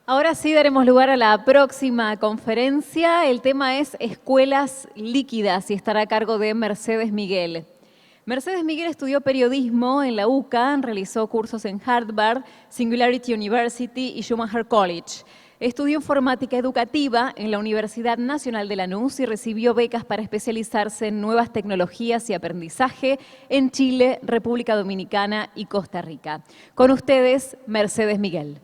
Ahora sí daremos lugar a la próxima conferencia. El tema es Escuelas Líquidas y estará a cargo de Mercedes Miguel. Mercedes Miguel estudió periodismo en la UCA, realizó cursos en Harvard, Singularity University y Schumacher College. Estudió informática educativa en la Universidad Nacional de Lanús y recibió becas para especializarse en nuevas tecnologías y aprendizaje en Chile, República Dominicana y Costa Rica. Con ustedes, Mercedes Miguel.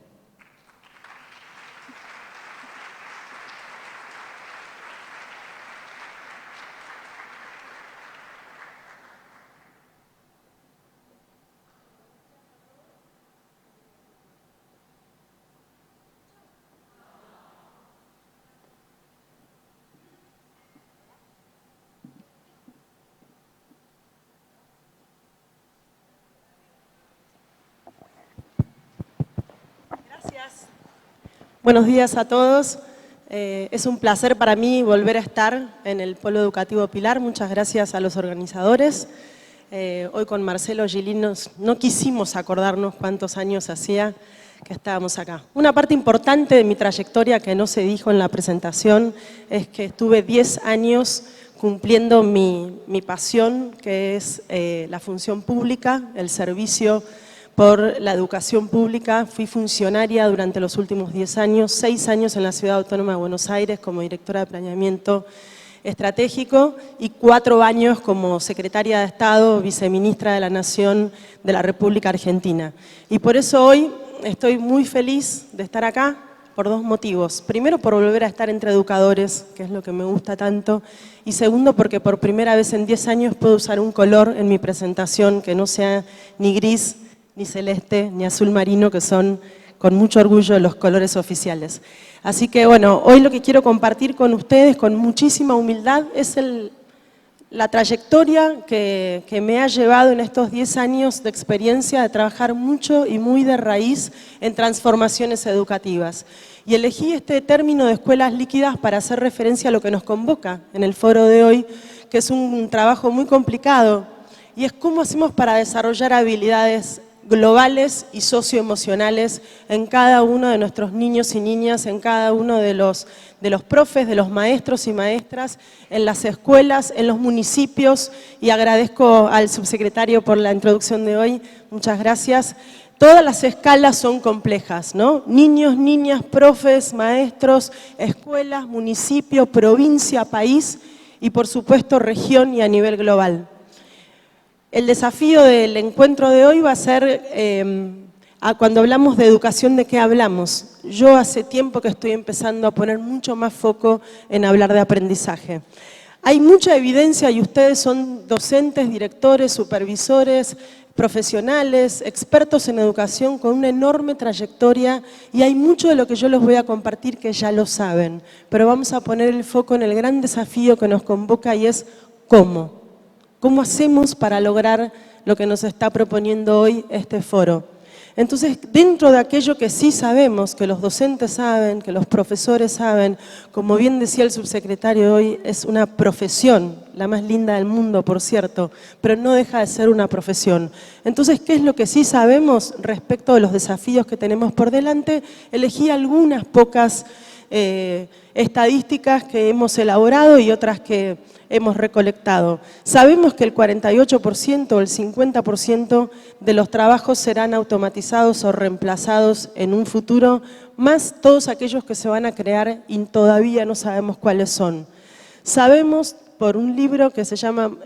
Buenos días a todos. Es un placer para mí volver a estar en el Polo Educativo Pilar. Muchas gracias a los organizadores. Hoy con Marcelo Gilín no quisimos acordarnos cuántos años hacía que estábamos acá. Una parte importante de mi trayectoria que no se dijo en la presentación es que estuve 10 años cumpliendo mi pasión, que es la función pública, el servicio por la educación pública. Fui funcionaria durante los últimos 10 años, 6 años en la Ciudad Autónoma de Buenos Aires como directora de planeamiento estratégico y 4 años como secretaria de Estado, viceministra de la Nación de la República Argentina. Y por eso hoy estoy muy feliz de estar acá por 2 motivos. Primero, por volver a estar entre educadores, que es lo que me gusta tanto, y segundo, porque por primera vez en 10 años puedo usar un color en mi presentación que no sea ni gris, ni celeste, ni azul marino, que son con mucho orgullo los colores oficiales. Así que bueno, hoy lo que quiero compartir con ustedes con muchísima humildad es la trayectoria que me ha llevado en estos 10 años de experiencia de trabajar mucho y muy de raíz en transformaciones educativas. Y elegí este término de escuelas líquidas para hacer referencia a lo que nos convoca en el foro de hoy, que es un trabajo muy complicado, y es cómo hacemos para desarrollar habilidades globales y socioemocionales en cada uno de nuestros niños y niñas, en cada uno de los profes, de los maestros y maestras, en las escuelas, en los municipios, y agradezco al subsecretario por la introducción de hoy, muchas gracias. Todas las escalas son complejas, ¿no? Niños, niñas, profes, maestros, escuelas, municipio, provincia, país y por supuesto región y a nivel global. El desafío del encuentro de hoy va a ser, cuando hablamos de educación, ¿de qué hablamos? Yo hace tiempo que estoy empezando a poner mucho más foco en hablar de aprendizaje. Hay mucha evidencia y ustedes son docentes, directores, supervisores, profesionales, expertos en educación con una enorme trayectoria y hay mucho de lo que yo les voy a compartir que ya lo saben, pero vamos a poner el foco en el gran desafío que nos convoca y es ¿cómo? ¿Cómo hacemos para lograr lo que nos está proponiendo hoy este foro? Entonces, dentro de aquello que sí sabemos, que los docentes saben, que los profesores saben, como bien decía el subsecretario hoy, es una profesión, la más linda del mundo, por cierto, pero no deja de ser una profesión. Entonces, ¿qué es lo que sí sabemos respecto de los desafíos que tenemos por delante? Elegí algunas pocas estadísticas que hemos elaborado y otras que hemos recolectado. Sabemos que el 48% o el 50% de los trabajos serán automatizados o reemplazados en un futuro, más todos aquellos que se van a crear y todavía no sabemos cuáles son. Sabemos por un libro que se llama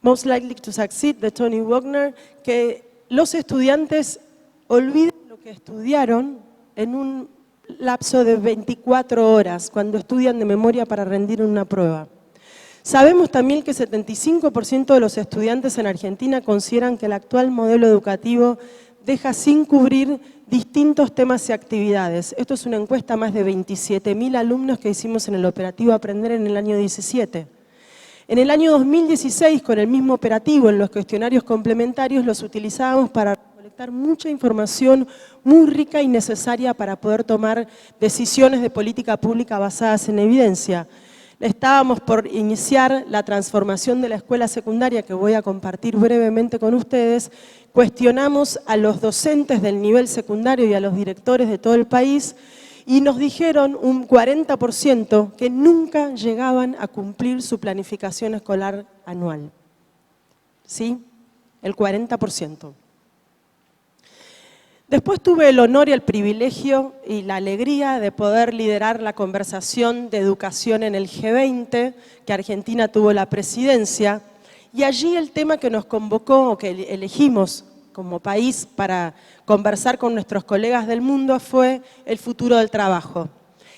Most Likely to Succeed, de Tony Wagner, que los estudiantes olvidan lo que estudiaron en un lapso de 24 horas, cuando estudian de memoria para rendir una prueba. Sabemos también que 75% de los estudiantes en Argentina consideran que el actual modelo educativo deja sin cubrir distintos temas y actividades. Esto es una encuesta a más de 27.000 alumnos que hicimos en el operativo Aprender en el año 17. En el año 2016, con el mismo operativo, en los cuestionarios complementarios, los utilizábamos para recolectar mucha información muy rica y necesaria para poder tomar decisiones de política pública basadas en evidencia. Estábamos por iniciar la transformación de la escuela secundaria que voy a compartir brevemente con ustedes. Cuestionamos a los docentes del nivel secundario y a los directores de todo el país y nos dijeron un 40% que nunca llegaban a cumplir su planificación escolar anual. ¿Sí? El 40%. Después tuve el honor y el privilegio y la alegría de poder liderar la conversación de educación en el G20, que Argentina tuvo la presidencia, y allí el tema que nos convocó, o que elegimos como país para conversar con nuestros colegas del mundo, fue el futuro del trabajo.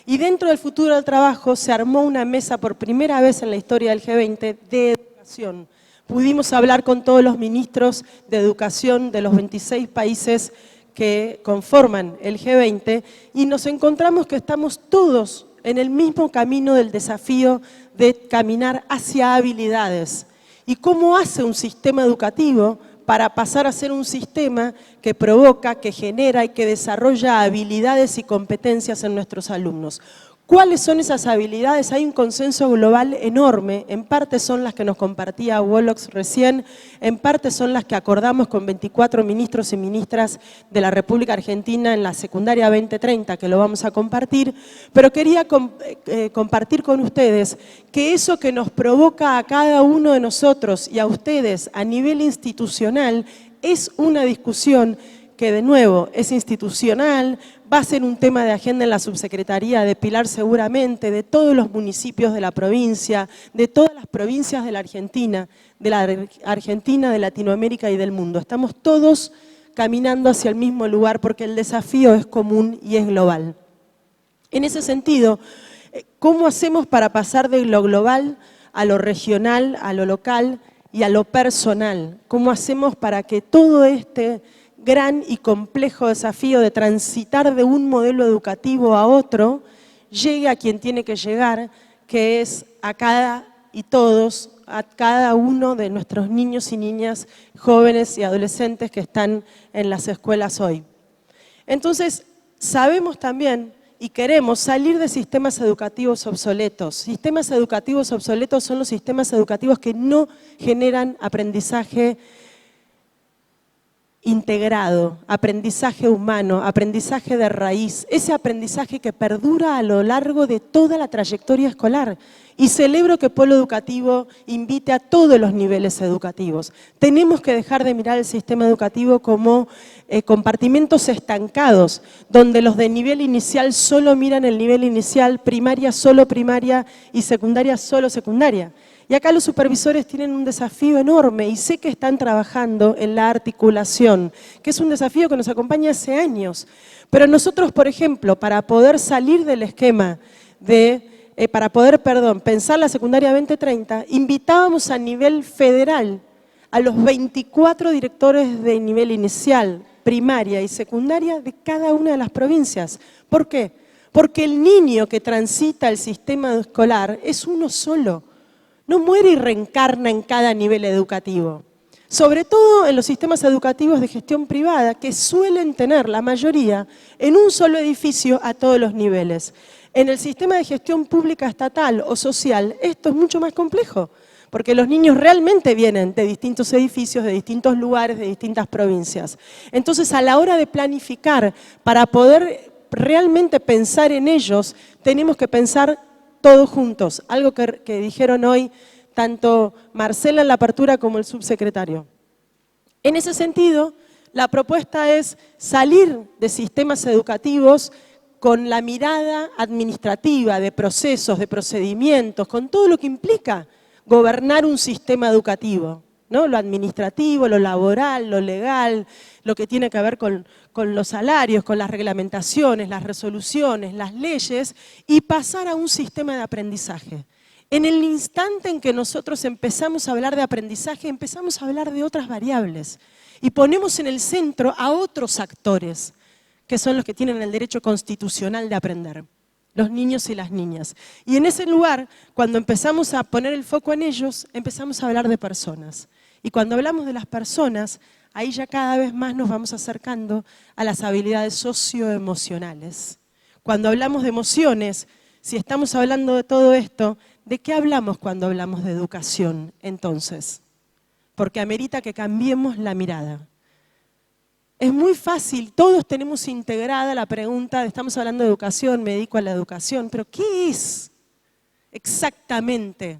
Y dentro del futuro del trabajo se armó una mesa por primera vez en la historia del G20 de educación. Pudimos hablar con todos los ministros de educación de los 26 países que conforman el G20 y nos encontramos que estamos todos en el mismo camino del desafío de caminar hacia habilidades. ¿Y cómo hace un sistema educativo para pasar a ser un sistema que provoca, que genera y que desarrolla habilidades y competencias en nuestros alumnos? ¿Cuáles son esas habilidades? Hay un consenso global enorme, en parte son las que nos compartía Wolox recién, en parte son las que acordamos con 24 ministros y ministras de la República Argentina en la secundaria 2030, que lo vamos a compartir, pero quería compartir con ustedes que eso que nos provoca a cada uno de nosotros y a ustedes a nivel institucional es una discusión que de nuevo es institucional, va a ser un tema de agenda en la subsecretaría de Pilar seguramente, de todos los municipios de la provincia, de todas las provincias de la Argentina, de Latinoamérica y del mundo. Estamos todos caminando hacia el mismo lugar porque el desafío es común y es global. En ese sentido, ¿cómo hacemos para pasar de lo global a lo regional, a lo local y a lo personal? ¿Cómo hacemos para que todo este gran y complejo desafío de transitar de un modelo educativo a otro llegue a quien tiene que llegar, que es a cada uno de nuestros niños y niñas, jóvenes y adolescentes que están en las escuelas hoy? Entonces, sabemos también y queremos salir de sistemas educativos obsoletos. Sistemas educativos obsoletos son los sistemas educativos que no generan aprendizaje integrado, aprendizaje humano, aprendizaje de raíz, ese aprendizaje que perdura a lo largo de toda la trayectoria escolar. Y celebro que Polo Educativo invite a todos los niveles educativos. Tenemos que dejar de mirar el sistema educativo como compartimentos estancados, donde los de nivel inicial solo miran el nivel inicial, primaria solo primaria y secundaria solo secundaria. Y acá los supervisores tienen un desafío enorme y sé que están trabajando en la articulación, que es un desafío que nos acompaña hace años. Pero nosotros, por ejemplo, para poder salir del esquema pensar la secundaria 2030, invitábamos a nivel federal a los 24 directores de nivel inicial, primaria y secundaria de cada una de las provincias. ¿Por qué? Porque el niño que transita el sistema escolar es uno solo. No muere y reencarna en cada nivel educativo. Sobre todo en los sistemas educativos de gestión privada, que suelen tener la mayoría en un solo edificio a todos los niveles. En el sistema de gestión pública estatal o social, esto es mucho más complejo, porque los niños realmente vienen de distintos edificios, de distintos lugares, de distintas provincias. Entonces, a la hora de planificar, para poder realmente pensar en ellos, tenemos que pensar todos juntos, algo que dijeron hoy tanto Marcela en la apertura como el subsecretario. En ese sentido, la propuesta es salir de sistemas educativos con la mirada administrativa, de procesos, de procedimientos, con todo lo que implica gobernar un sistema educativo, ¿no? Lo administrativo, lo laboral, lo legal, lo que tiene que ver con los salarios, con las reglamentaciones, las resoluciones, las leyes, y pasar a un sistema de aprendizaje. En el instante en que nosotros empezamos a hablar de aprendizaje, empezamos a hablar de otras variables y ponemos en el centro a otros actores, que son los que tienen el derecho constitucional de aprender, los niños y las niñas. Y en ese lugar, cuando empezamos a poner el foco en ellos, empezamos a hablar de personas. Y cuando hablamos de las personas, ahí ya cada vez más nos vamos acercando a las habilidades socioemocionales. Cuando hablamos de emociones, si estamos hablando de todo esto, ¿De qué hablamos cuando hablamos de educación, entonces? Porque amerita que cambiemos la mirada. Es muy fácil, todos tenemos integrada la pregunta, estamos hablando de educación, me dedico a la educación, pero ¿qué es exactamente?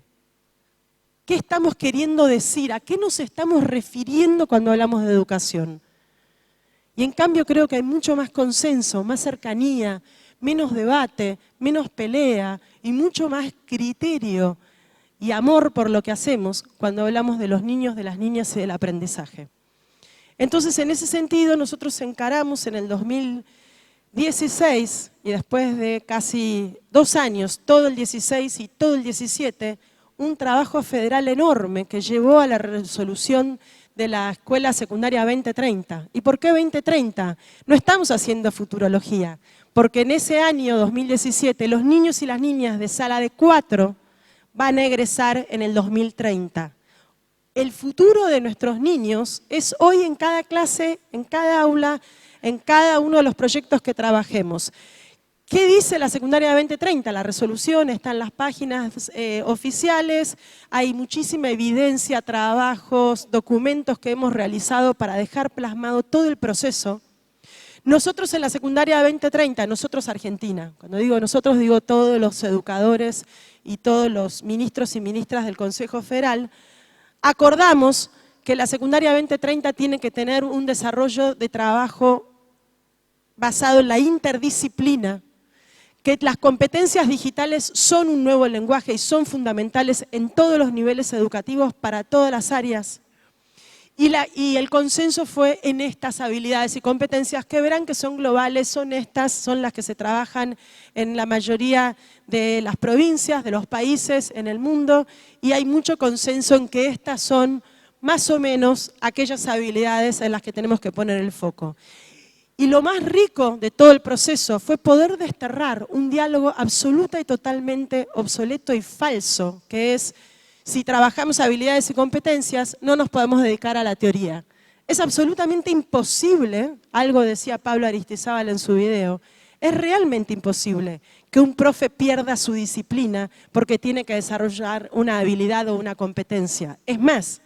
¿Qué estamos queriendo decir? ¿A qué nos estamos refiriendo cuando hablamos de educación? Y en cambio creo que hay mucho más consenso, más cercanía, menos debate, menos pelea y mucho más criterio y amor por lo que hacemos cuando hablamos de los niños, de las niñas y del aprendizaje. Entonces, en ese sentido, nosotros encaramos en el 2016, y después de casi 2 años, todo el 16 y todo el 17, un trabajo federal enorme que llevó a la resolución de la Escuela Secundaria 2030. ¿Y por qué 2030? No estamos haciendo futurología, porque en ese año 2017 los niños y las niñas de sala de 4 van a egresar en el 2030. El futuro de nuestros niños es hoy en cada clase, en cada aula, en cada uno de los proyectos que trabajemos. ¿Qué dice la secundaria 2030? La resolución está en las páginas oficiales, hay muchísima evidencia, trabajos, documentos que hemos realizado para dejar plasmado todo el proceso. Nosotros en la secundaria 2030, nosotros Argentina, cuando digo nosotros digo todos los educadores y todos los ministros y ministras del Consejo Federal, acordamos que la secundaria 2030 tiene que tener un desarrollo de trabajo basado en la interdisciplina, que las competencias digitales son un nuevo lenguaje y son fundamentales en todos los niveles educativos para todas las áreas. Y el consenso fue en estas habilidades y competencias que verán que son globales, son estas, son las que se trabajan en la mayoría de las provincias, de los países en el mundo, y hay mucho consenso en que estas son más o menos aquellas habilidades en las que tenemos que poner el foco. Y lo más rico de todo el proceso fue poder desterrar un diálogo absoluta y totalmente obsoleto y falso, que es: si trabajamos habilidades y competencias, no nos podemos dedicar a la teoría. Es absolutamente imposible, algo decía Pablo Aristizábal en su video, es realmente imposible que un profe pierda su disciplina porque tiene que desarrollar una habilidad o una competencia. Es más,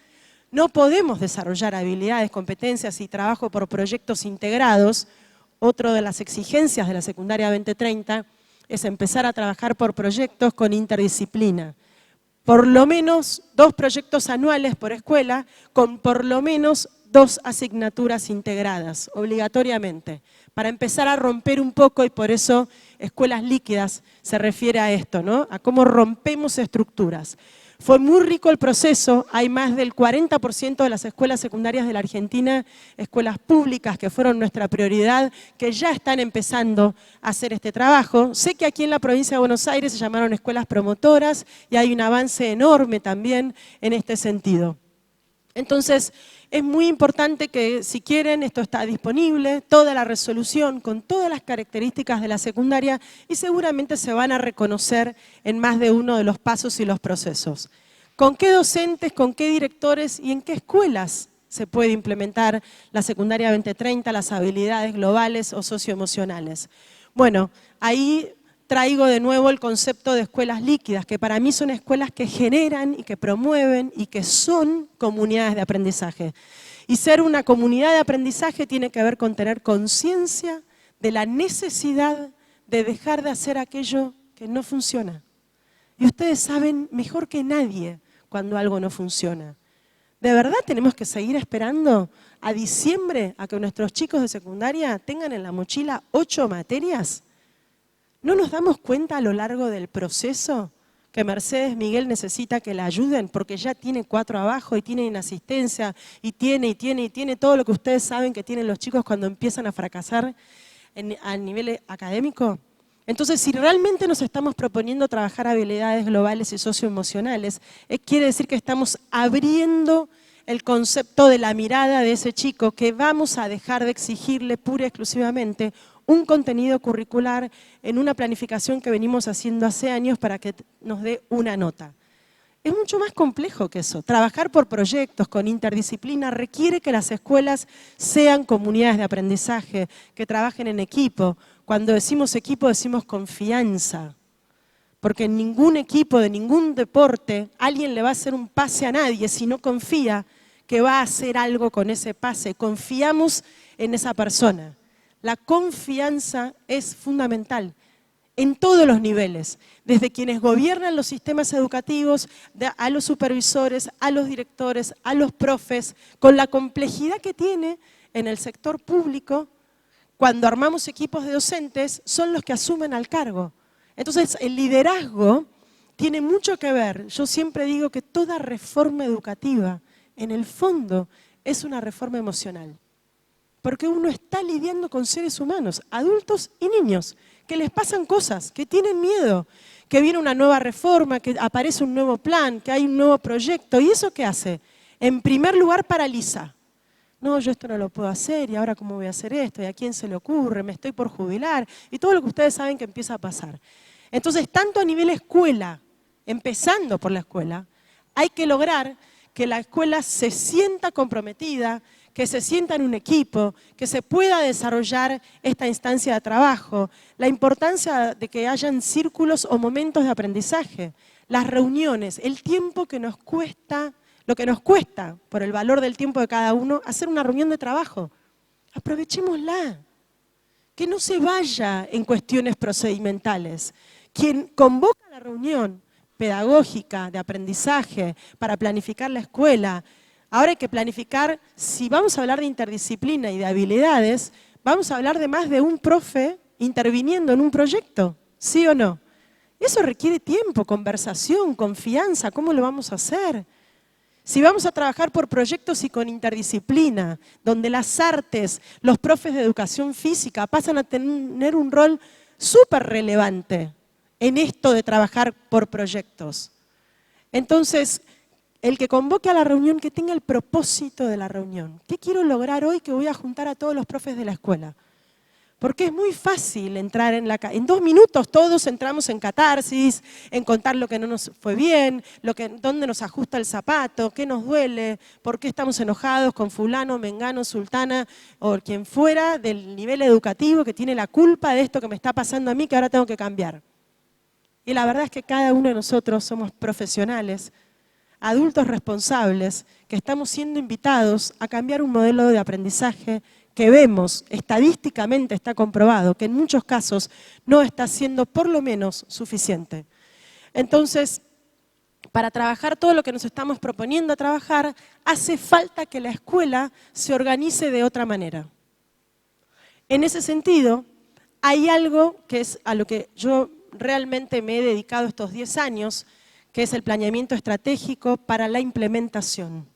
no podemos desarrollar habilidades, competencias y trabajo por proyectos integrados. Otra de las exigencias de la secundaria 2030 es empezar a trabajar por proyectos con interdisciplina. Por lo menos 2 proyectos anuales por escuela, con por lo menos 2 asignaturas integradas, obligatoriamente, para empezar a romper un poco, y por eso escuelas líquidas se refiere a esto, ¿no? A cómo rompemos estructuras. Fue muy rico el proceso, hay más del 40% de las escuelas secundarias de la Argentina, escuelas públicas que fueron nuestra prioridad, que ya están empezando a hacer este trabajo. Sé que aquí en la provincia de Buenos Aires se llamaron escuelas promotoras y hay un avance enorme también en este sentido. Entonces, es muy importante que, si quieren, esto está disponible, toda la resolución con todas las características de la secundaria, y seguramente se van a reconocer en más de uno de los pasos y los procesos. ¿Con qué docentes, con qué directores y en qué escuelas se puede implementar la secundaria 2030, las habilidades globales o socioemocionales? Bueno, ahí traigo de nuevo el concepto de escuelas líquidas, que para mí son escuelas que generan y que promueven y que son comunidades de aprendizaje. Y ser una comunidad de aprendizaje tiene que ver con tener conciencia de la necesidad de dejar de hacer aquello que no funciona. Y ustedes saben mejor que nadie cuando algo no funciona. ¿De verdad tenemos que seguir esperando a diciembre a que nuestros chicos de secundaria tengan en la mochila 8 materias? ¿No nos damos cuenta a lo largo del proceso que Mercedes Miguel necesita que la ayuden porque ya tiene 4 abajo y tiene inasistencia y tiene todo lo que ustedes saben que tienen los chicos cuando empiezan a fracasar a nivel académico? Entonces, si realmente nos estamos proponiendo trabajar habilidades globales y socioemocionales, quiere decir que estamos abriendo el concepto de la mirada de ese chico, que vamos a dejar de exigirle pura y exclusivamente un contenido curricular en una planificación que venimos haciendo hace años para que nos dé una nota. Es mucho más complejo que eso. Trabajar por proyectos con interdisciplina requiere que las escuelas sean comunidades de aprendizaje, que trabajen en equipo. Cuando decimos equipo decimos confianza. porque en ningún equipo de ningún deporte alguien le va a hacer un pase a nadie si no confía que va a hacer algo con ese pase. Confiamos en esa persona. La confianza es fundamental en todos los niveles, desde quienes gobiernan los sistemas educativos, a los supervisores, a los directores, a los profes, con la complejidad que tiene en el sector público. Cuando armamos equipos de docentes, son los que asumen al cargo. Entonces, el liderazgo tiene mucho que ver. Yo siempre digo que toda reforma educativa, en el fondo, es una reforma emocional. Porque uno está lidiando con seres humanos, adultos y niños, que les pasan cosas, que tienen miedo, que viene una nueva reforma, que aparece un nuevo plan, que hay un nuevo proyecto. ¿Y eso qué hace? En primer lugar, paraliza. No, yo esto no lo puedo hacer, y ahora cómo voy a hacer esto, y a quién se le ocurre, me estoy por jubilar, y todo lo que ustedes saben que empieza a pasar. Entonces, tanto a nivel escuela, empezando por la escuela, hay que lograr que la escuela se sienta comprometida, que se sienta en un equipo, que se pueda desarrollar esta instancia de trabajo, la importancia de que hayan círculos o momentos de aprendizaje, las reuniones, el tiempo que nos cuesta, lo que nos cuesta por el valor del tiempo de cada uno, hacer una reunión de trabajo. Aprovechémosla, que no se vaya en cuestiones procedimentales. Quien convoca la reunión pedagógica, de aprendizaje, para planificar la escuela. Ahora hay que planificar, si vamos a hablar de interdisciplina y de habilidades, vamos a hablar de más de un profe interviniendo en un proyecto, ¿sí o no? Eso requiere tiempo, conversación, confianza, ¿cómo lo vamos a hacer? Si vamos a trabajar por proyectos y con interdisciplina, donde las artes, los profes de educación física pasan a tener un rol súper relevante en esto de trabajar por proyectos. Entonces, el que convoque a la reunión, que tenga el propósito de la reunión. ¿Qué quiero lograr hoy que voy a juntar a todos los profes de la escuela? Porque es muy fácil entrar en 2 minutos todos entramos en catarsis, en contar lo que no nos fue bien, dónde nos ajusta el zapato, qué nos duele, por qué estamos enojados con fulano, mengano, sultana o quien fuera del nivel educativo que tiene la culpa de esto que me está pasando a mí que ahora tengo que cambiar. Y la verdad es que cada uno de nosotros somos profesionales, adultos responsables, que estamos siendo invitados a cambiar un modelo de aprendizaje que vemos, estadísticamente está comprobado, que en muchos casos no está siendo por lo menos suficiente. Entonces, para trabajar todo lo que nos estamos proponiendo a trabajar, hace falta que la escuela se organice de otra manera. En ese sentido, hay algo que es a lo que yo realmente me he dedicado estos 10 años, que es el planeamiento estratégico para la implementación.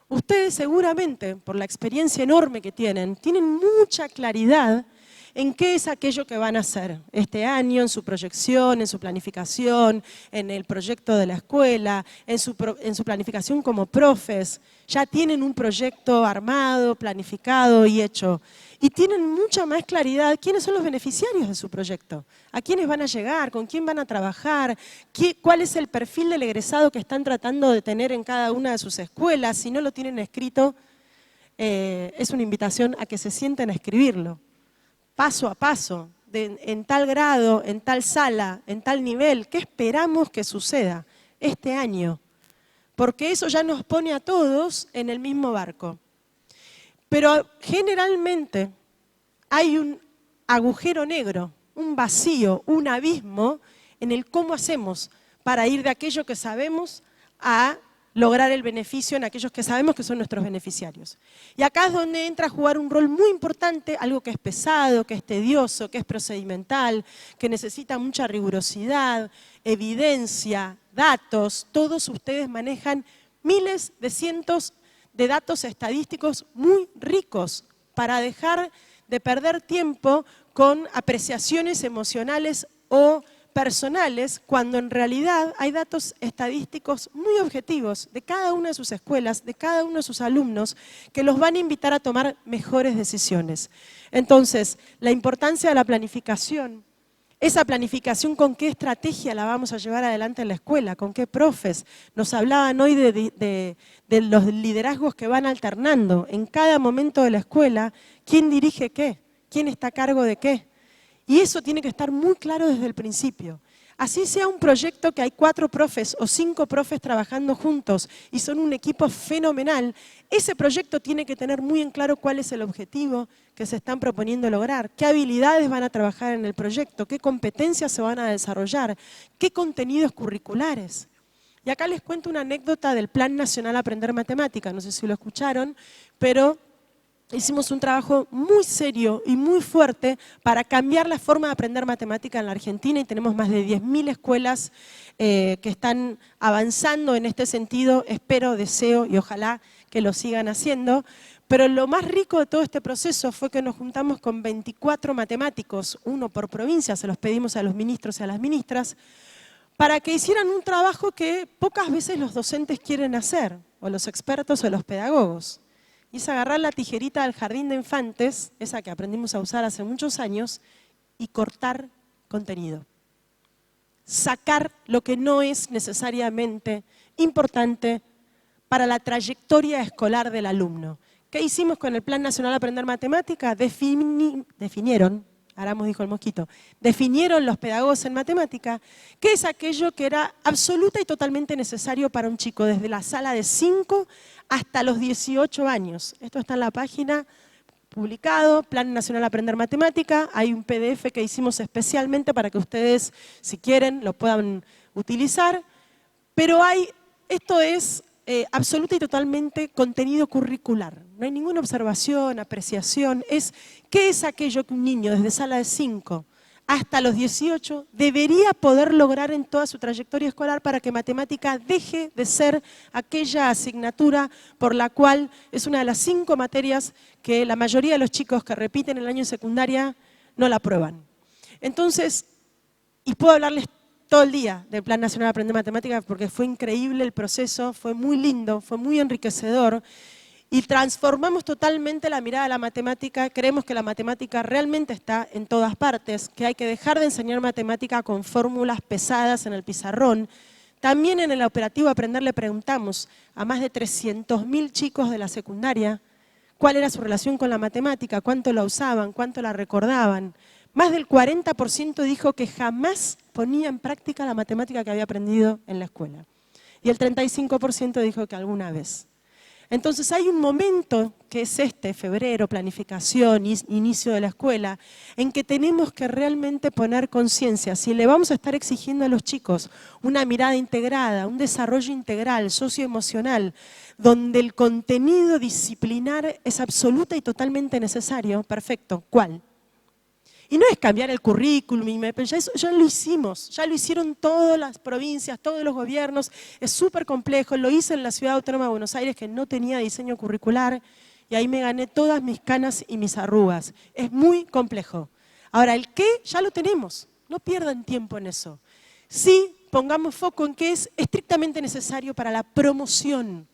Ustedes seguramente, por la experiencia enorme que tienen mucha claridad en qué es aquello que van a hacer este año, en su proyección, en su planificación, en el proyecto de la escuela, en su planificación como profes. Ya tienen un proyecto armado, planificado y hecho. Y tienen mucha más claridad quiénes son los beneficiarios de su proyecto, a quiénes van a llegar, con quién van a trabajar, cuál es el perfil del egresado que están tratando de tener en cada una de sus escuelas. Si no lo tienen escrito, es una invitación a que se sienten a escribirlo, paso a paso, en tal grado, en tal sala, en tal nivel. ¿Qué esperamos que suceda este año? Porque eso ya nos pone a todos en el mismo barco. Pero generalmente hay un agujero negro, un vacío, un abismo en el cómo hacemos para ir de aquello que sabemos a lograr el beneficio en aquellos que sabemos que son nuestros beneficiarios. Y acá es donde entra a jugar un rol muy importante, algo que es pesado, que es tedioso, que es procedimental, que necesita mucha rigurosidad, evidencia, datos. Todos ustedes manejan miles de cientos de datos estadísticos muy ricos para dejar de perder tiempo con apreciaciones emocionales o personales, cuando en realidad hay datos estadísticos muy objetivos de cada una de sus escuelas, de cada uno de sus alumnos, que los van a invitar a tomar mejores decisiones. Entonces, la importancia de la planificación, esa planificación, con qué estrategia la vamos a llevar adelante en la escuela, con qué profes. Nos hablaban hoy de los liderazgos que van alternando en cada momento de la escuela, quién dirige qué, quién está a cargo de qué. Y eso tiene que estar muy claro desde el principio. Así sea un proyecto que hay 4 profes o 5 profes trabajando juntos y son un equipo fenomenal, ese proyecto tiene que tener muy en claro cuál es el objetivo que se están proponiendo lograr, qué habilidades van a trabajar en el proyecto, qué competencias se van a desarrollar, qué contenidos curriculares. Y acá les cuento una anécdota del Plan Nacional Aprender Matemática, no sé si lo escucharon, pero hicimos un trabajo muy serio y muy fuerte para cambiar la forma de aprender matemática en la Argentina y tenemos más de 10.000 escuelas que están avanzando en este sentido. Espero, deseo y ojalá que lo sigan haciendo. Pero lo más rico de todo este proceso fue que nos juntamos con 24 matemáticos, uno por provincia, se los pedimos a los ministros y a las ministras, para que hicieran un trabajo que pocas veces los docentes quieren hacer, o los expertos o los pedagogos. Y es agarrar la tijerita del jardín de infantes, esa que aprendimos a usar hace muchos años, y cortar contenido. Sacar lo que no es necesariamente importante para la trayectoria escolar del alumno. ¿Qué hicimos con el Plan Nacional Aprender Matemática? Definieron, Aramos dijo el mosquito, definieron los pedagogos en matemática qué es aquello que era absoluta y totalmente necesario para un chico desde la sala de 5 hasta los 18 años. Esto está en la página publicado, Plan Nacional Aprender Matemática. Hay un PDF que hicimos especialmente para que ustedes, si quieren, lo puedan utilizar. Pero esto es absoluta y totalmente contenido curricular. No hay ninguna observación, apreciación. ¿Qué es aquello que un niño desde sala de 5 hasta los 18 debería poder lograr en toda su trayectoria escolar para que matemática deje de ser aquella asignatura por la cual es una de las 5 materias que la mayoría de los chicos que repiten el año de secundaria no la aprueban? Entonces, y puedo hablarles todo el día del Plan Nacional de Aprender Matemáticas porque fue increíble el proceso, fue muy lindo, fue muy enriquecedor y transformamos totalmente la mirada a la matemática. Creemos que la matemática realmente está en todas partes, que hay que dejar de enseñar matemática con fórmulas pesadas en el pizarrón. También en el operativo Aprender le preguntamos a más de 300.000 chicos de la secundaria cuál era su relación con la matemática, cuánto la usaban, cuánto la recordaban. Más del 40% dijo que jamás ponía en práctica la matemática que había aprendido en la escuela. Y el 35% dijo que alguna vez. Entonces hay un momento, que es febrero, planificación, inicio de la escuela, en que tenemos que realmente poner conciencia. Si le vamos a estar exigiendo a los chicos una mirada integrada, un desarrollo integral, socioemocional, donde el contenido disciplinar es absoluta y totalmente necesario, perfecto, ¿cuál? Y no es cambiar el currículum, eso ya lo hicimos, ya lo hicieron todas las provincias, todos los gobiernos, es súper complejo, lo hice en la Ciudad Autónoma de Buenos Aires que no tenía diseño curricular y ahí me gané todas mis canas y mis arrugas. Es muy complejo. Ahora, el qué ya lo tenemos, no pierdan tiempo en eso. Sí, pongamos foco en qué es estrictamente necesario para la promoción.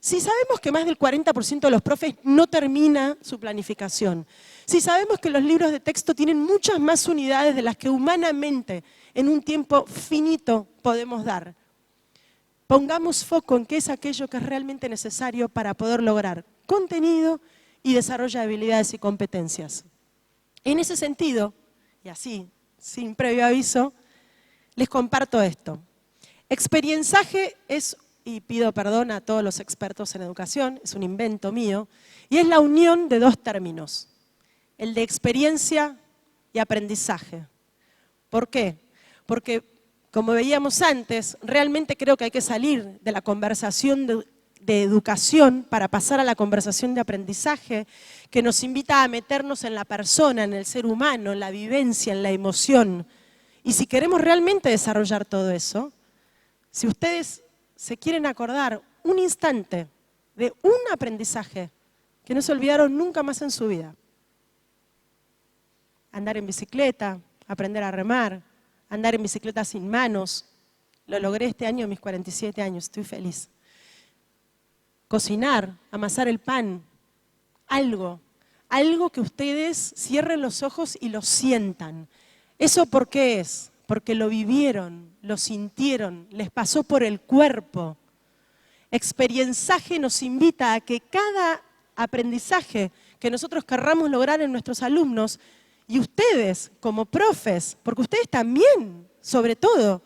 Si sabemos que más del 40% de los profes no termina su planificación, si sabemos que los libros de texto tienen muchas más unidades de las que humanamente en un tiempo finito podemos dar, pongamos foco en qué es aquello que es realmente necesario para poder lograr contenido y desarrollo de habilidades y competencias. En ese sentido, y así, sin previo aviso, les comparto esto. Experienciaje es, y pido perdón a todos los expertos en educación, es un invento mío, y es la unión de 2 términos, el de experiencia y aprendizaje. ¿Por qué? Porque, como veíamos antes, realmente creo que hay que salir de la conversación de educación para pasar a la conversación de aprendizaje, que nos invita a meternos en la persona, en el ser humano, en la vivencia, en la emoción. Y si queremos realmente desarrollar todo eso, si ustedes se quieren acordar un instante de un aprendizaje que no se olvidaron nunca más en su vida. Andar en bicicleta, aprender a remar, andar en bicicleta sin manos. Lo logré este año a mis 47 años, estoy feliz. Cocinar, amasar el pan, algo que ustedes cierren los ojos y lo sientan. ¿Eso por qué es? Porque lo vivieron, lo sintieron, les pasó por el cuerpo. Experienciaje nos invita a que cada aprendizaje que nosotros querramos lograr en nuestros alumnos Y ustedes, como profes, porque ustedes también, sobre todo,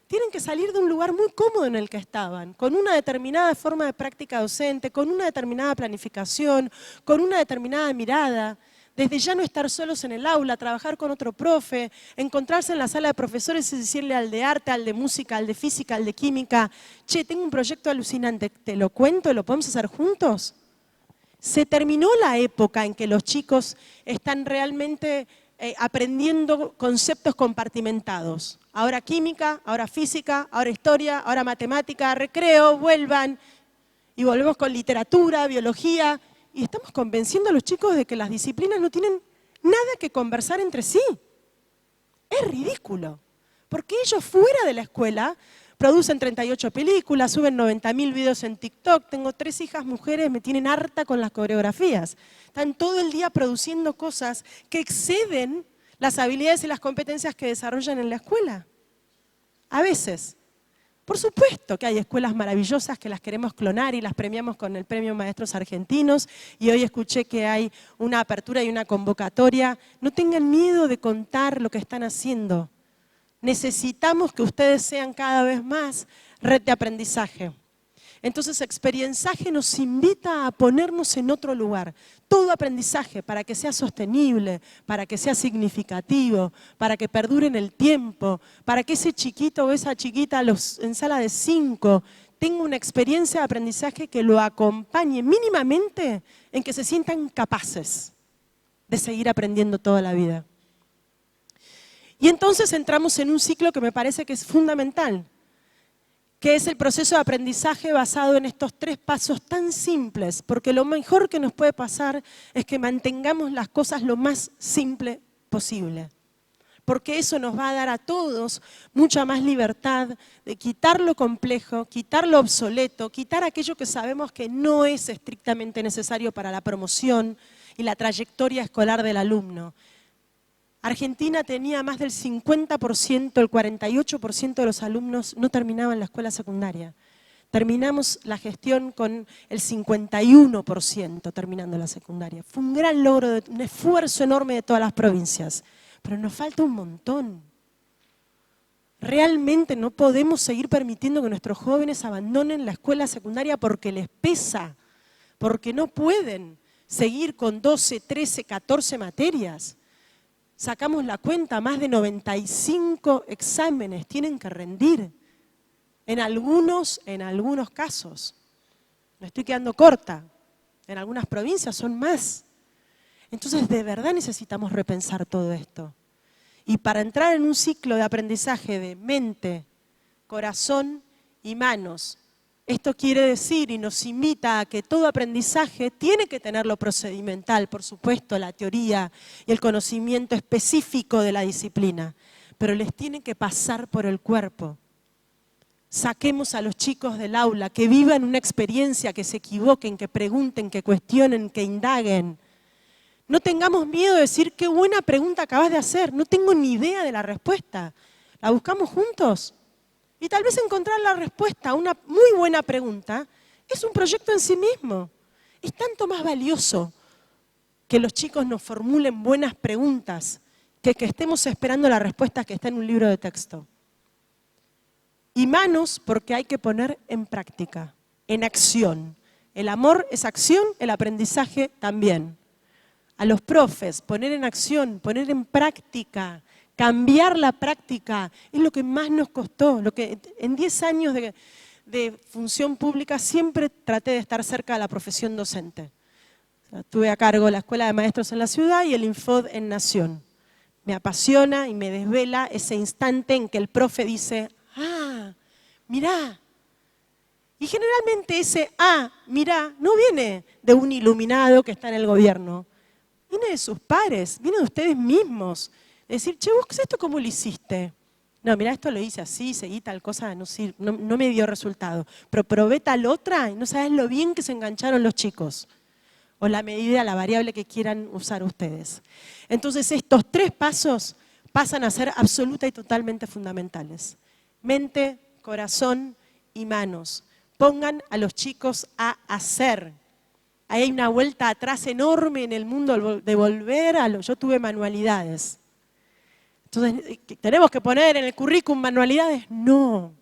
tienen que salir de un lugar muy cómodo en el que estaban, con una determinada forma de práctica docente, con una determinada planificación, con una determinada mirada, desde ya no estar solos en el aula, trabajar con otro profe, encontrarse en la sala de profesores y decirle al de arte, al de música, al de física, al de química, che, tengo un proyecto alucinante, ¿te lo cuento? ¿Lo podemos hacer juntos? Se terminó la época en que los chicos están realmente aprendiendo conceptos compartimentados. Ahora química, ahora física, ahora historia, ahora matemática, recreo, vuelvan. Y volvemos con literatura, biología. Y estamos convenciendo a los chicos de que las disciplinas no tienen nada que conversar entre sí. Es ridículo. Porque ellos fuera de la escuela producen 38 películas, suben 90.000 videos en TikTok. Tengo 3 hijas mujeres, me tienen harta con las coreografías. Están todo el día produciendo cosas que exceden las habilidades y las competencias que desarrollan en la escuela. A veces. Por supuesto que hay escuelas maravillosas que las queremos clonar y las premiamos con el Premio Maestros Argentinos, y hoy escuché que hay una apertura y una convocatoria. No tengan miedo de contar lo que están haciendo. Necesitamos que ustedes sean cada vez más red de aprendizaje. Entonces, Experienciaje nos invita a ponernos en otro lugar. Todo aprendizaje, para que sea sostenible, para que sea significativo, para que perdure en el tiempo, para que ese chiquito o esa chiquita en sala de 5 tenga una experiencia de aprendizaje que lo acompañe mínimamente en que se sientan capaces de seguir aprendiendo toda la vida. Y entonces entramos en un ciclo que me parece que es fundamental, que es el proceso de aprendizaje basado en estos 3 pasos tan simples, porque lo mejor que nos puede pasar es que mantengamos las cosas lo más simple posible, porque eso nos va a dar a todos mucha más libertad de quitar lo complejo, quitar lo obsoleto, quitar aquello que sabemos que no es estrictamente necesario para la promoción y la trayectoria escolar del alumno. Argentina tenía más del 50%, el 48% de los alumnos no terminaban la escuela secundaria. Terminamos la gestión con el 51% terminando la secundaria. Fue un gran logro, un esfuerzo enorme de todas las provincias, pero nos falta un montón. Realmente no podemos seguir permitiendo que nuestros jóvenes abandonen la escuela secundaria porque les pesa, porque no pueden seguir con 12, 13, 14 materias. Sacamos la cuenta, más de 95 exámenes tienen que rendir. En algunos casos. Me estoy quedando corta. En algunas provincias son más. Entonces, de verdad necesitamos repensar todo esto. Y para entrar en un ciclo de aprendizaje de mente, corazón y manos, esto quiere decir y nos invita a que todo aprendizaje tiene que tener lo procedimental, por supuesto, la teoría y el conocimiento específico de la disciplina, pero les tiene que pasar por el cuerpo. Saquemos a los chicos del aula, que vivan una experiencia, que se equivoquen, que pregunten, que cuestionen, que indaguen. No tengamos miedo de decir, qué buena pregunta acabas de hacer, no tengo ni idea de la respuesta. ¿La buscamos juntos? Y tal vez encontrar la respuesta a una muy buena pregunta es un proyecto en sí mismo. Es tanto más valioso que los chicos nos formulen buenas preguntas que estemos esperando la respuesta que está en un libro de texto. Y manos, porque hay que poner en práctica, en acción. El amor es acción, el aprendizaje también. A los profes, poner en acción, poner en práctica, cambiar la práctica, es lo que más nos costó. Lo que en 10 años de función pública siempre traté de estar cerca de la profesión docente. O sea, tuve a cargo la Escuela de Maestros en la ciudad y el Infod en Nación. Me apasiona y me desvela ese instante en que el profe dice, ah, mirá. Y generalmente ese mirá no viene de un iluminado que está en el gobierno. Viene de sus pares, viene de ustedes mismos. Decir, che, ¿vos esto cómo lo hiciste? No, mirá, esto lo hice así, seguí tal cosa, no me dio resultado. Pero probé tal otra y no sabes lo bien que se engancharon los chicos. O la medida, la variable que quieran usar ustedes. Entonces, estos 3 pasos pasan a ser absoluta y totalmente fundamentales. Mente, corazón y manos. Pongan a los chicos a hacer Ahí hay una vuelta atrás enorme en el mundo de volver a lo... Yo tuve manualidades. Entonces, ¿tenemos que poner en el currículum manualidades? No.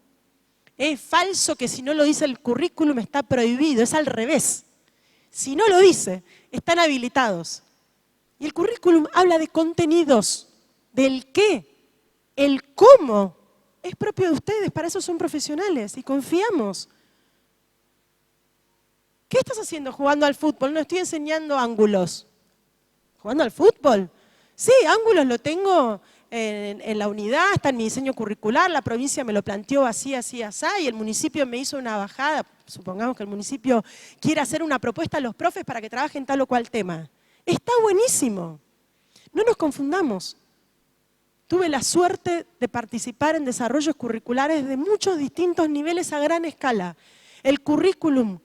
Es falso que si no lo dice el currículum está prohibido, es al revés. Si no lo dice, están habilitados. Y el currículum habla de contenidos, del qué, el cómo. Es propio de ustedes, para eso son profesionales y confiamos. ¿Qué estás haciendo jugando al fútbol? No estoy enseñando ángulos. ¿Jugando al fútbol? Sí, ángulos lo tengo en la unidad, está en mi diseño curricular, la provincia me lo planteó así, así, así, y el municipio me hizo una bajada. Supongamos que el municipio quiere hacer una propuesta a los profes para que trabajen tal o cual tema. Está buenísimo. No nos confundamos. Tuve la suerte de participar en desarrollos curriculares de muchos distintos niveles a gran escala. El currículum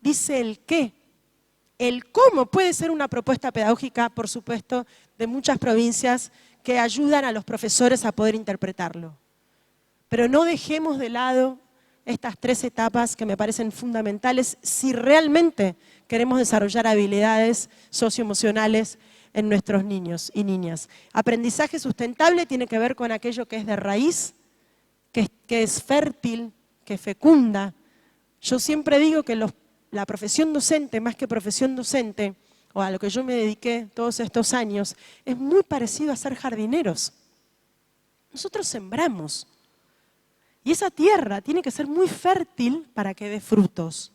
dice el qué. El cómo puede ser una propuesta pedagógica, por supuesto, de muchas provincias que ayudan a los profesores a poder interpretarlo. Pero no dejemos de lado estas 3 etapas que me parecen fundamentales si realmente queremos desarrollar habilidades socioemocionales en nuestros niños y niñas. Aprendizaje sustentable tiene que ver con aquello que es de raíz, que es fértil, que fecunda. Yo siempre digo que la profesión docente, más que profesión docente, o a lo que yo me dediqué todos estos años, es muy parecido a ser jardineros. Nosotros sembramos. Y esa tierra tiene que ser muy fértil para que dé frutos.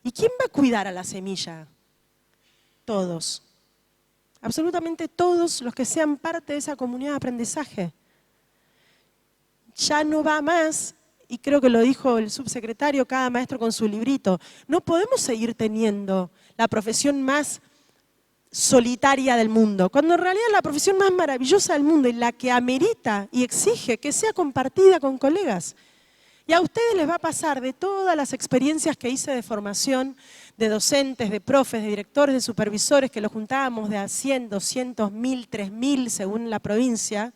¿Y quién va a cuidar a la semilla? Todos. Absolutamente todos los que sean parte de esa comunidad de aprendizaje. Ya no va más, y creo que lo dijo el subsecretario, cada maestro con su librito. No podemos seguir teniendo la profesión más solitaria del mundo, cuando en realidad es la profesión más maravillosa del mundo y la que amerita y exige que sea compartida con colegas. Y a ustedes les va a pasar de todas las experiencias que hice de formación, de docentes, de profes, de directores, de supervisores, que los juntábamos de a 100, 200, 1000, 3000 según la provincia.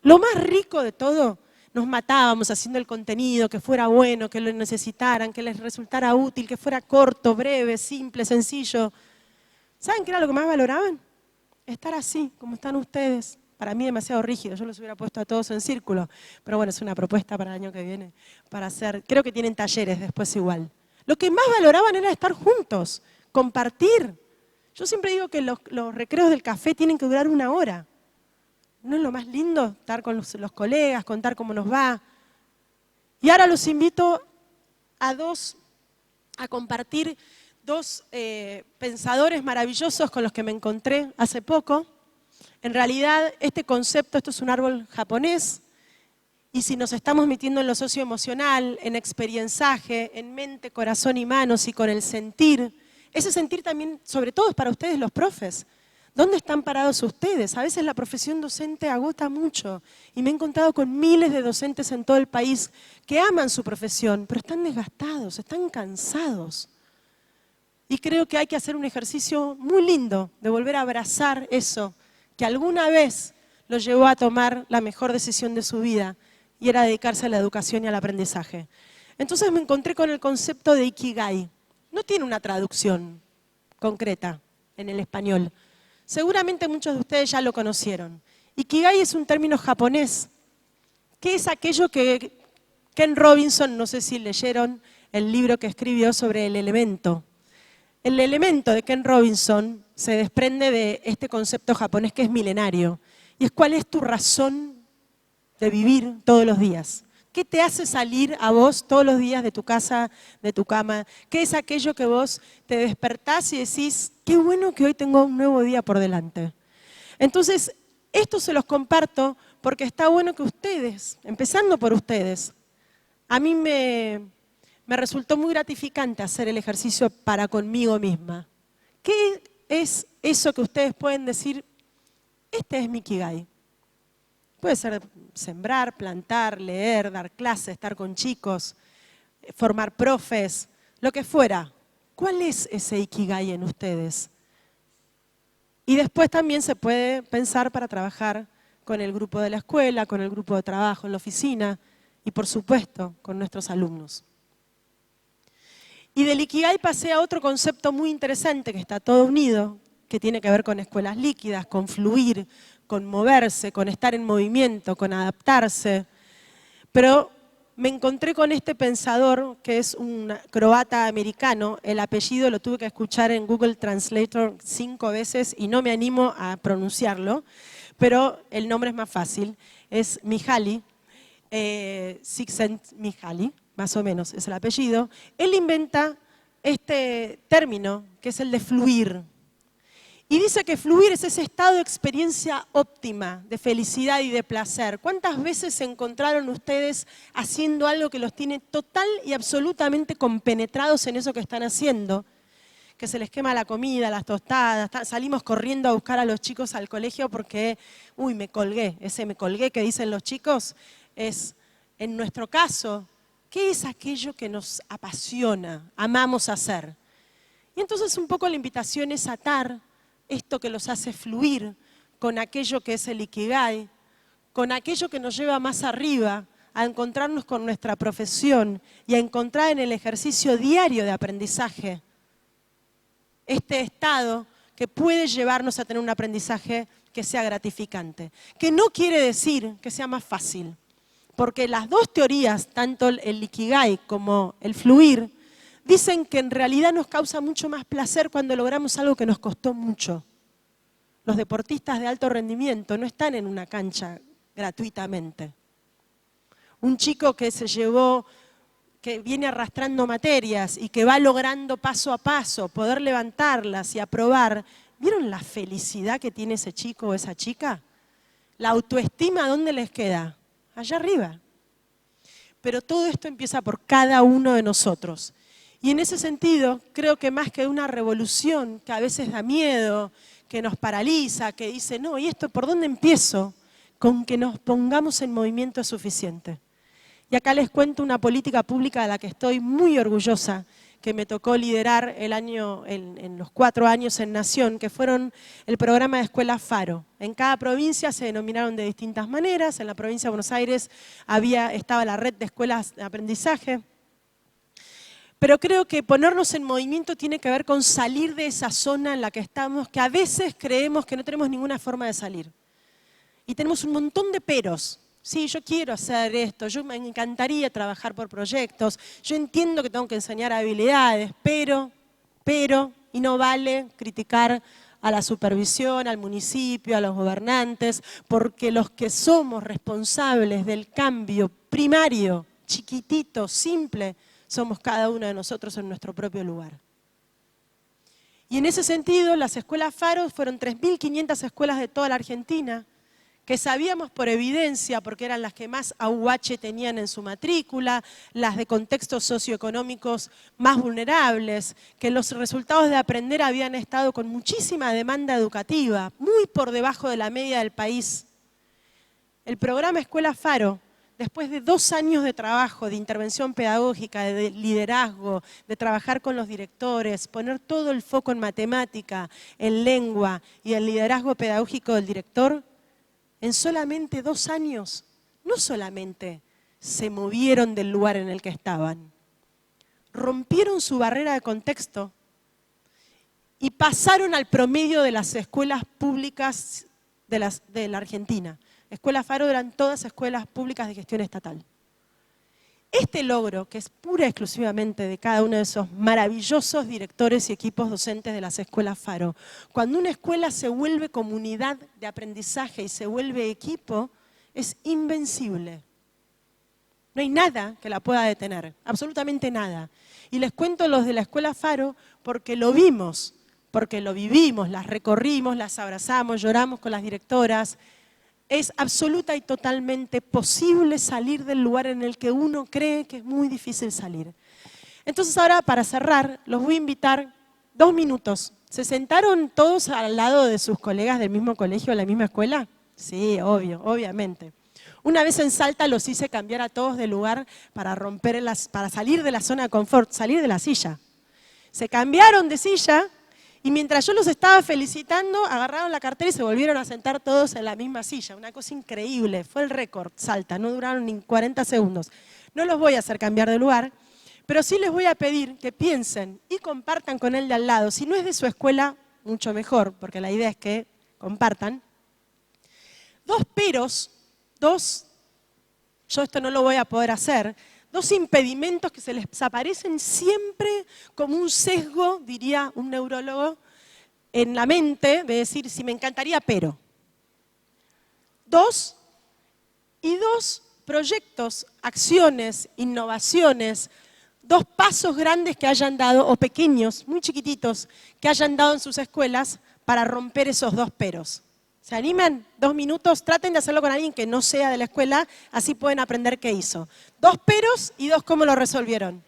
Lo más rico de todo, nos matábamos haciendo el contenido, que fuera bueno, que lo necesitaran, que les resultara útil, que fuera corto, breve, simple, sencillo. ¿Saben qué era lo que más valoraban? Estar así, como están ustedes. Para mí demasiado rígido, yo los hubiera puesto a todos en círculo. Pero bueno, es una propuesta para el año que viene, para hacer, creo que tienen talleres después igual. Lo que más valoraban era estar juntos, compartir. Yo siempre digo que los recreos del café tienen que durar 1 hora. ¿No es lo más lindo estar con los colegas, contar cómo nos va? Y ahora los invito a compartir 2 pensadores maravillosos con los que me encontré hace poco. En realidad, este concepto, esto es un árbol japonés, y si nos estamos metiendo en lo socioemocional, en experienciaje, en mente, corazón y manos y con el sentir, ese sentir también, sobre todo, es para ustedes los profes. ¿Dónde están parados ustedes? A veces la profesión docente agota mucho y me he encontrado con miles de docentes en todo el país que aman su profesión, pero están desgastados, están cansados. Y creo que hay que hacer un ejercicio muy lindo de volver a abrazar eso que alguna vez lo llevó a tomar la mejor decisión de su vida y era dedicarse a la educación y al aprendizaje. Entonces me encontré con el concepto de Ikigai. No tiene una traducción concreta en el español. Seguramente muchos de ustedes ya lo conocieron. Ikigai es un término japonés, que es aquello que Ken Robinson, no sé si leyeron el libro que escribió sobre el elemento. El elemento de Ken Robinson se desprende de este concepto japonés que es milenario. Y es cuál es tu razón de vivir todos los días. ¿Qué te hace salir a vos todos los días de tu casa, de tu cama? ¿Qué es aquello que vos te despertás y decís, qué bueno que hoy tengo un nuevo día por delante? Entonces, esto se los comparto porque está bueno que ustedes, empezando por ustedes, a mí me resultó muy gratificante hacer el ejercicio para conmigo misma. ¿Qué es eso que ustedes pueden decir? Este es mi Ikigai. Puede ser sembrar, plantar, leer, dar clases, estar con chicos, formar profes, lo que fuera. ¿Cuál es ese Ikigai en ustedes? Y después también se puede pensar para trabajar con el grupo de la escuela, con el grupo de trabajo en la oficina y por supuesto con nuestros alumnos. Y del Ikigai pasé a otro concepto muy interesante que está todo unido, que tiene que ver con escuelas líquidas, con fluir, con moverse, con estar en movimiento, con adaptarse. Pero me encontré con este pensador que es un croata americano. El apellido lo tuve que escuchar en Google Translator 5 veces y no me animo a pronunciarlo, pero el nombre es más fácil. Es Mihaly, Csikszentmihalyi, más o menos es el apellido. Él inventa este término que es el de fluir. Y dice que fluir es ese estado de experiencia óptima, de felicidad y de placer. ¿Cuántas veces se encontraron ustedes haciendo algo que los tiene total y absolutamente compenetrados en eso que están haciendo? Que se les quema la comida, las tostadas, salimos corriendo a buscar a los chicos al colegio porque, uy, me colgué. Ese me colgué que dicen los chicos es, en nuestro caso, ¿qué es aquello que nos apasiona, amamos hacer? Y entonces un poco la invitación es atar esto que los hace fluir con aquello que es el Ikigai, con aquello que nos lleva más arriba, a encontrarnos con nuestra profesión y a encontrar en el ejercicio diario de aprendizaje este estado que puede llevarnos a tener un aprendizaje que sea gratificante. Que no quiere decir que sea más fácil, porque las dos teorías, tanto el Ikigai como el fluir, dicen que en realidad nos causa mucho más placer cuando logramos algo que nos costó mucho. Los deportistas de alto rendimiento no están en una cancha gratuitamente. Un chico que viene arrastrando materias y que va logrando paso a paso poder levantarlas y aprobar, ¿vieron la felicidad que tiene ese chico o esa chica? La autoestima, ¿dónde les queda? Allá arriba. Pero todo esto empieza por cada uno de nosotros. Y en ese sentido, creo que más que una revolución que a veces da miedo, que nos paraliza, que dice, no, ¿y esto por dónde empiezo? Con que nos pongamos en movimiento es suficiente. Y acá les cuento una política pública de la que estoy muy orgullosa, que me tocó liderar en los 4 años en Nación, que fueron el programa de Escuelas Faro. En cada provincia se denominaron de distintas maneras. En la provincia de Buenos Aires estaba la red de escuelas de aprendizaje. Pero creo que ponernos en movimiento tiene que ver con salir de esa zona en la que estamos, que a veces creemos que no tenemos ninguna forma de salir. Y tenemos un montón de peros. Sí, yo quiero hacer esto, yo me encantaría trabajar por proyectos, yo entiendo que tengo que enseñar habilidades, pero, y no vale criticar a la supervisión, al municipio, a los gobernantes, porque los que somos responsables del cambio primario, chiquitito, simple, somos cada uno de nosotros en nuestro propio lugar. Y en ese sentido, las escuelas Faro fueron 3.500 escuelas de toda la Argentina, que sabíamos por evidencia, porque eran las que más AUH tenían en su matrícula, las de contextos socioeconómicos más vulnerables, que los resultados de aprender habían estado con muchísima demanda educativa, muy por debajo de la media del país. El programa Escuela Faro, después de 2 años de trabajo, de intervención pedagógica, de liderazgo, de trabajar con los directores, poner todo el foco en matemática, en lengua y el liderazgo pedagógico del director, en solamente 2 años, no solamente se movieron del lugar en el que estaban, rompieron su barrera de contexto y pasaron al promedio de las escuelas públicas de la Argentina. Escuela Faro eran todas escuelas públicas de gestión estatal. Este logro, que es pura y exclusivamente de cada uno de esos maravillosos directores y equipos docentes de las escuelas Faro, cuando una escuela se vuelve comunidad de aprendizaje y se vuelve equipo, es invencible. No hay nada que la pueda detener, absolutamente nada. Y les cuento los de la escuela Faro porque lo vimos, porque lo vivimos, las recorrimos, las abrazamos, lloramos con las directoras. Es absoluta y totalmente posible salir del lugar en el que uno cree que es muy difícil salir. Entonces ahora, para cerrar, los voy a invitar 2 minutos. ¿Se sentaron todos al lado de sus colegas del mismo colegio, de la misma escuela? Sí, obviamente. Una vez en Salta los hice cambiar a todos de lugar para salir de la zona de confort, salir de la silla. Se cambiaron de silla. Y mientras yo los estaba felicitando, agarraron la cartera y se volvieron a sentar todos en la misma silla. Una cosa increíble, fue el récord, Salta, no duraron ni 40 segundos. No los voy a hacer cambiar de lugar, Pero sí les voy a pedir que piensen y compartan con el de al lado. Si no es de su escuela, mucho mejor, porque la idea es que compartan. Dos peros, yo esto no lo voy a poder hacer, dos impedimentos que se les aparecen siempre como un sesgo, diría un neurólogo, en la mente de decir, si me encantaría, pero. Dos proyectos, acciones, innovaciones, dos pasos grandes que hayan dado, o pequeños, muy chiquititos, que hayan dado en sus escuelas para romper esos dos peros. ¿Se animan? 2 minutos, traten de hacerlo con alguien que no sea de la escuela, así pueden aprender qué hizo. 2 peros y 2 cómo lo resolvieron.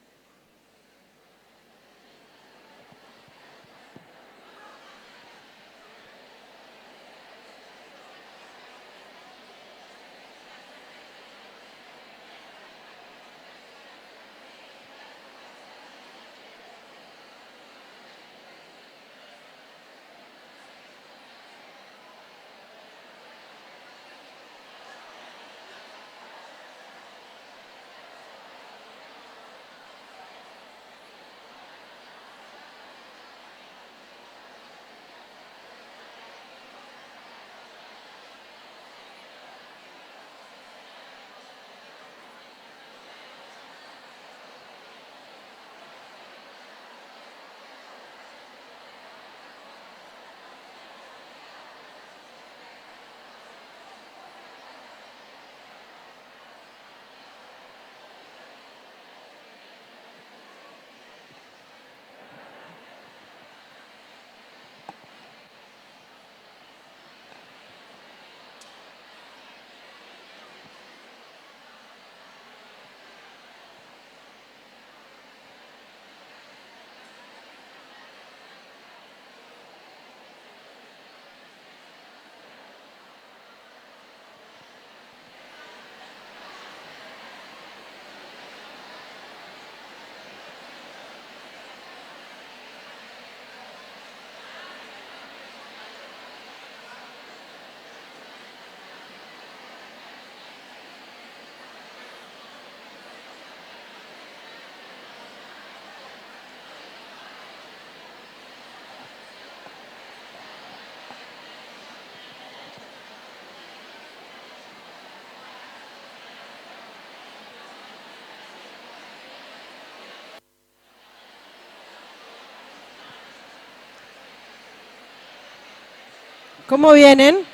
¿Cómo vienen?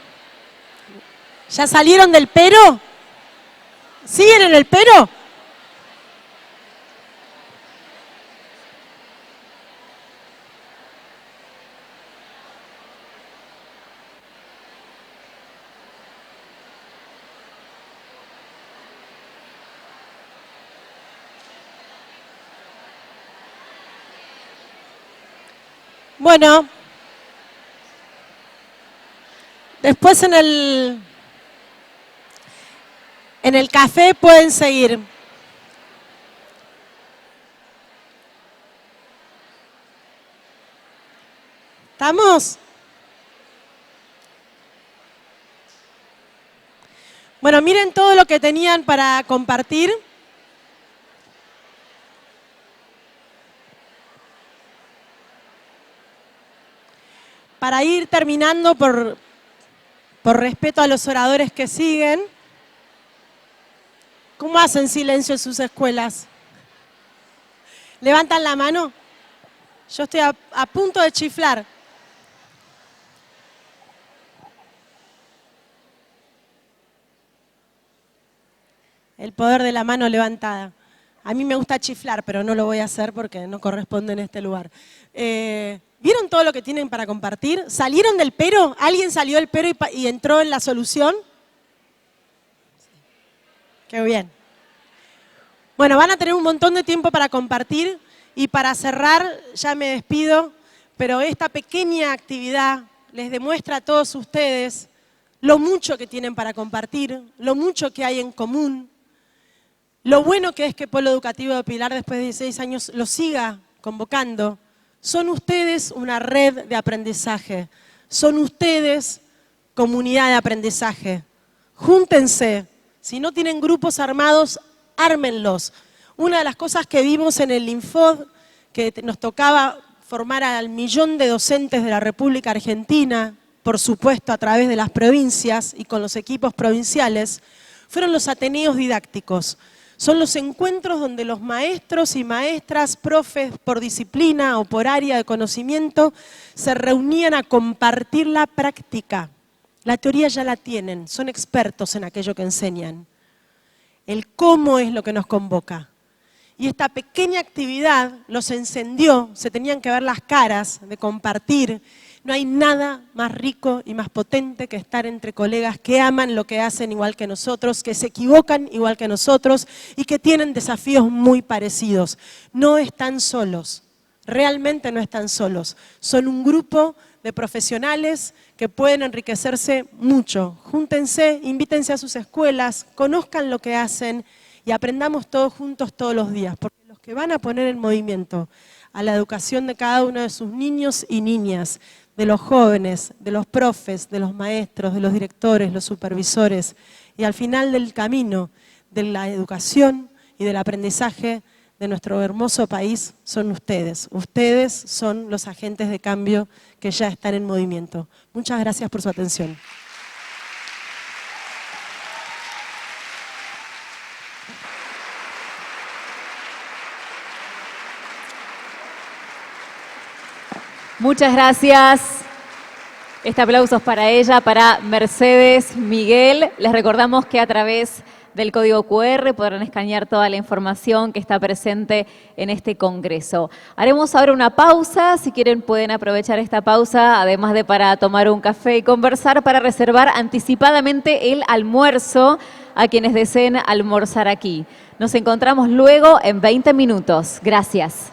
¿Ya salieron del pero? ¿Siguen en el pero? Bueno, después en el café pueden seguir. ¿Estamos? Bueno, miren todo lo que tenían para compartir. Para ir terminando por respeto a los oradores que siguen, ¿cómo hacen silencio en sus escuelas? ¿Levantan la mano? Yo estoy a punto de chiflar. El poder de la mano levantada. A mí me gusta chiflar, pero no lo voy a hacer porque no corresponde en este lugar. ¿Vieron todo lo que tienen para compartir? ¿Salieron del pero? ¿Alguien salió del pero y entró en la solución? Qué bien. Bueno, van a tener un montón de tiempo para compartir y para cerrar, ya me despido, pero esta pequeña actividad les demuestra a todos ustedes lo mucho que tienen para compartir, lo mucho que hay en común, lo bueno que es que Polo Educativo de Pilar después de 16 años lo siga convocando. Son ustedes una red de aprendizaje, son ustedes comunidad de aprendizaje. Júntense, si no tienen grupos armados, ármenlos. Una de las cosas que vimos en el Infod, que nos tocaba formar al 1.000.000 de docentes de la República Argentina, por supuesto a través de las provincias y con los equipos provinciales, fueron los ateneos didácticos. Son los encuentros donde los maestros y maestras, profes por disciplina o por área de conocimiento, se reunían a compartir la práctica. La teoría ya la tienen, son expertos en aquello que enseñan. El cómo es lo que nos convoca. Y esta pequeña actividad los encendió, se tenían que ver las caras de compartir. No hay nada más rico y más potente que estar entre colegas que aman lo que hacen igual que nosotros, que se equivocan igual que nosotros y que tienen desafíos muy parecidos. No están solos, realmente no están solos. Son un grupo de profesionales que pueden enriquecerse mucho. Júntense, invítense a sus escuelas, conozcan lo que hacen y aprendamos todos juntos todos los días, porque los que van a poner en movimiento a la educación de cada uno de sus niños y niñas, de los jóvenes, de los profes, de los maestros, de los directores, los supervisores, y al final del camino de la educación y del aprendizaje de nuestro hermoso país son ustedes. Ustedes son los agentes de cambio que ya están en movimiento. Muchas gracias por su atención. Muchas gracias. Este aplauso es para ella, para Mercedes Miguel. Les recordamos que a través del código QR podrán escanear toda la información que está presente en este congreso. Haremos ahora una pausa. Si quieren pueden aprovechar esta pausa, además de para tomar un café y conversar, para reservar anticipadamente el almuerzo a quienes deseen almorzar aquí. Nos encontramos luego en 20 minutos. Gracias.